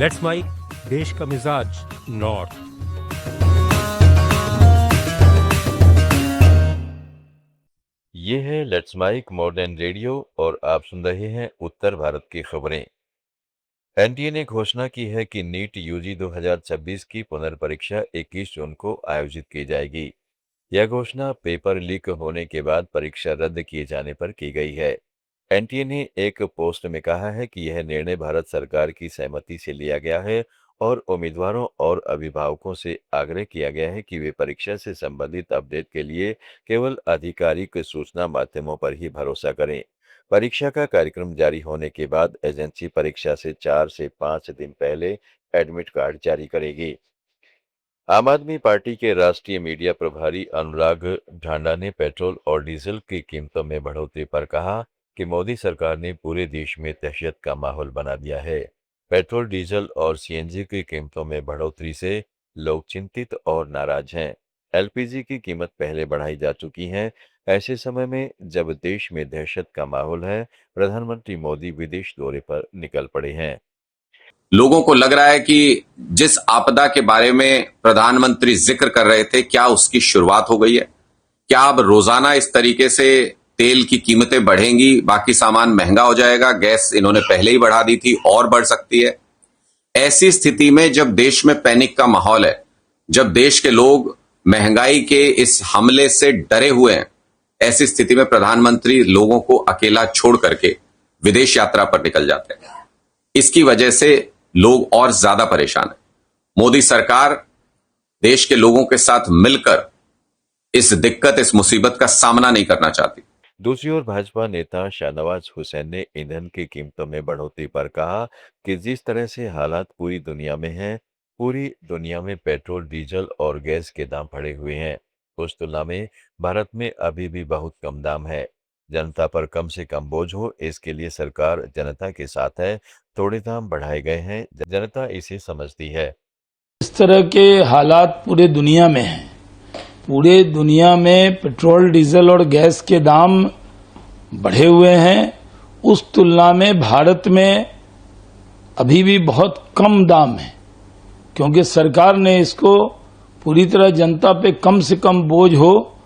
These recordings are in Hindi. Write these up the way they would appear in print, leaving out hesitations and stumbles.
लेट्स माइक देश का मिजाज नॉर्थ। ये है लेट्स माइक मॉडर्न रेडियो और आप सुन रहे हैं उत्तर भारत की खबरें। एनटीए ने घोषणा की है कि नीट यूजी 2026 की पुनर्परीक्षा 21 जून को आयोजित की जाएगी। यह घोषणा पेपर लीक होने के बाद परीक्षा रद्द किए जाने पर की गई है। एनटीए ने एक पोस्ट में कहा है कि यह निर्णय भारत सरकार की सहमति से लिया गया है और उम्मीदवारों और अभिभावकों से आग्रह किया गया है कि वे परीक्षा से संबंधित अपडेट के लिए केवल आधिकारिक सूचना माध्यमों पर ही भरोसा करें। परीक्षा का कार्यक्रम जारी होने के बाद एजेंसी परीक्षा से 4 से 5 दिन पहले एडमिट कार्ड जारी करेगी। आम आदमी पार्टी के राष्ट्रीय मीडिया प्रभारी अनुराग ढांडा ने पेट्रोल और डीजल की कीमतों में बढ़ोतरी पर कहा कि मोदी सरकार ने पूरे देश में दहशत का माहौल बना दिया है। पेट्रोल, डीजल और सीएनजी की कीमतों में बढ़ोतरी से लोग चिंतित और नाराज हैं। एलपीजी की कीमत पहले बढ़ाई जा चुकी है। ऐसे समय में जब देश में दहशत का माहौल है, प्रधानमंत्री मोदी विदेश दौरे पर निकल पड़े हैं। लोगों को लग रहा है कि जिस आपदा के बारे में प्रधानमंत्री जिक्र कर रहे थे, क्या उसकी शुरुआत हो गई है? क्या अब रोजाना इस तरीके से तेल की कीमतें बढ़ेंगी, बाकी सामान महंगा हो जाएगा? गैस इन्होंने पहले ही बढ़ा दी थी और बढ़ सकती है। ऐसी स्थिति में जब देश में पैनिक का माहौल है, जब देश के लोग महंगाई के इस हमले से डरे हुए हैं, ऐसी स्थिति में प्रधानमंत्री लोगों को अकेला छोड़ करके विदेश यात्रा पर निकल जाते हैं। इसकी वजह से लोग और ज्यादा परेशान हैं। मोदी सरकार देश के लोगों के साथ मिलकर इस दिक्कत, इस मुसीबत का सामना नहीं करना चाहती। दूसरी ओर भाजपा नेता शाहनवाज हुसैन ने ईंधन की कीमतों में बढ़ोतरी पर कहा कि जिस तरह से हालात पूरी दुनिया में हैं, पूरी दुनिया में पेट्रोल, डीजल और गैस के दाम बढ़े हुए हैं। उस तुलना में भारत में अभी भी बहुत कम दाम है। जनता पर कम से कम बोझ हो, इसके लिए सरकार जनता के साथ है। थोड़े दाम बढ़ाए गए हैं, जनता इसे समझती है। इस तरह के हालात पूरे दुनिया में हैं। पूरे दुनिया में पेट्रोल, डीजल और गैस के दाम बढ़े हुए हैं। उस तुलना में भारत में अभी भी बहुत कम दाम है, क्योंकि सरकार ने इसको पूरी तरह जनता पे कम से कम बोझ हो,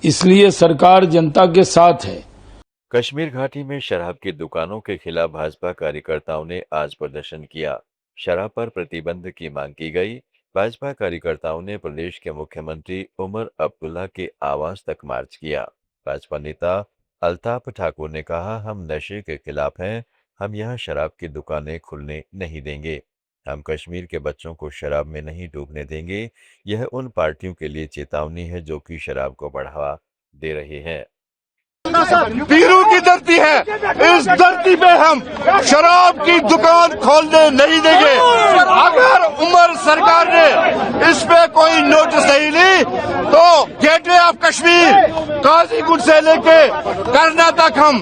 इसलिए सरकार जनता के साथ है। कश्मीर घाटी में शराब की दुकानों के खिलाफ भाजपा कार्यकर्ताओं ने आज प्रदर्शन किया। शराब पर प्रतिबंध की मांग की गई। भाजपा कार्यकर्ताओं ने प्रदेश के मुख्यमंत्री उमर अब्दुल्ला के आवास तक मार्च किया। भाजपा नेता अल्ताफ ठाकुर ने कहा, हम नशे के खिलाफ हैं। हम यहाँ शराब की दुकानें खुलने नहीं देंगे। हम कश्मीर के बच्चों को शराब में नहीं डूबने देंगे। यह उन पार्टियों के लिए चेतावनी है जो कि शराब को बढ़ावा दे रही हैं। पीरू की धरती है, इस धरती पे हम शराब की दुकान खोलने नहीं देंगे। अगर उमर सरकार ने इस पे कोई नोटिस नहीं ली तो गेटवे ऑफ कश्मीर, काजीगुंड से लेके करना तक हम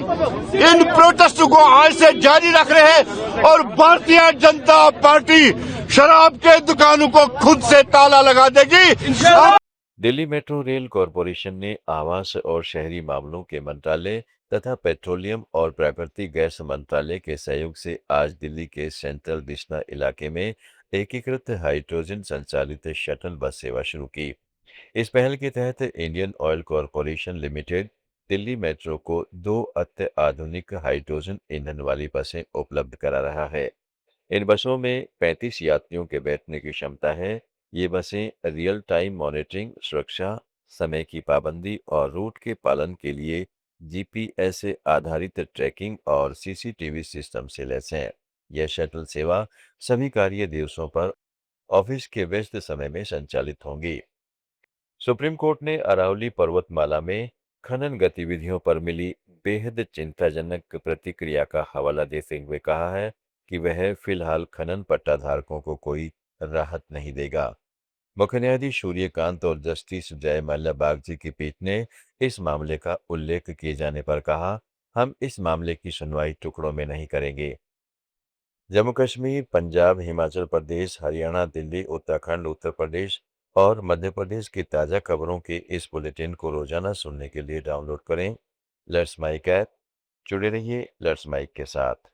इन प्रोटेस्ट को आज से जारी रख रहे हैं और भारतीय जनता पार्टी शराब के दुकानों को खुद से ताला लगा देगी। दिल्ली मेट्रो रेल कॉरपोरेशन ने आवास और शहरी मामलों के मंत्रालय तथा पेट्रोलियम और प्राकृतिक गैस मंत्रालय के सहयोग से आज दिल्ली के सेंट्रल बिश्ना इलाके में एकीकृत हाइड्रोजन संचालित शटल बस सेवा शुरू की। इस पहल के तहत Indian oil corporation limited Delhi metro को 2 अत्याधुनिक हाइड्रोजन ईंधन वाली बसें उपलब्ध करा रहा है। इन बसों में 35 यात्रियों के बैठने की क्षमता है। ये बसें रियल टाइम मॉनिटरिंग, सुरक्षा, समय की पाबंदी और रूट के पालन के लिए जीपीएस से आधारित ट्रैकिंग और सीसीटीवी सिस्टम से लैस हैं। यह शटल सेवा सभी कार्य दिवसों पर ऑफिस के व्यस्त समय में संचालित होंगी। सुप्रीम कोर्ट ने अरावली पर्वतमाला में खनन गतिविधियों पर मिली बेहद चिंताजनक प्रतिक्रिया का हवाला देते हुए कहा है कि वह फिलहाल खनन पट्टाधारकों को कोई राहत नहीं देगा। मुख्य न्यायाधीश सूर्यकांत और जस्टिस जयमाल्या बागची की पीठ ने इस मामले का उल्लेख किए जाने पर कहा, हम इस मामले की सुनवाई टुकड़ों में नहीं करेंगे। जम्मू कश्मीर, पंजाब, हिमाचल प्रदेश, हरियाणा, दिल्ली, उत्तराखंड, उत्तर प्रदेश और मध्य प्रदेश की ताज़ा खबरों के इस बुलेटिन को रोजाना सुनने के लिए डाउनलोड करें लेट्स माइक ऐप। जुड़े रहिए लेट्स माइक के साथ।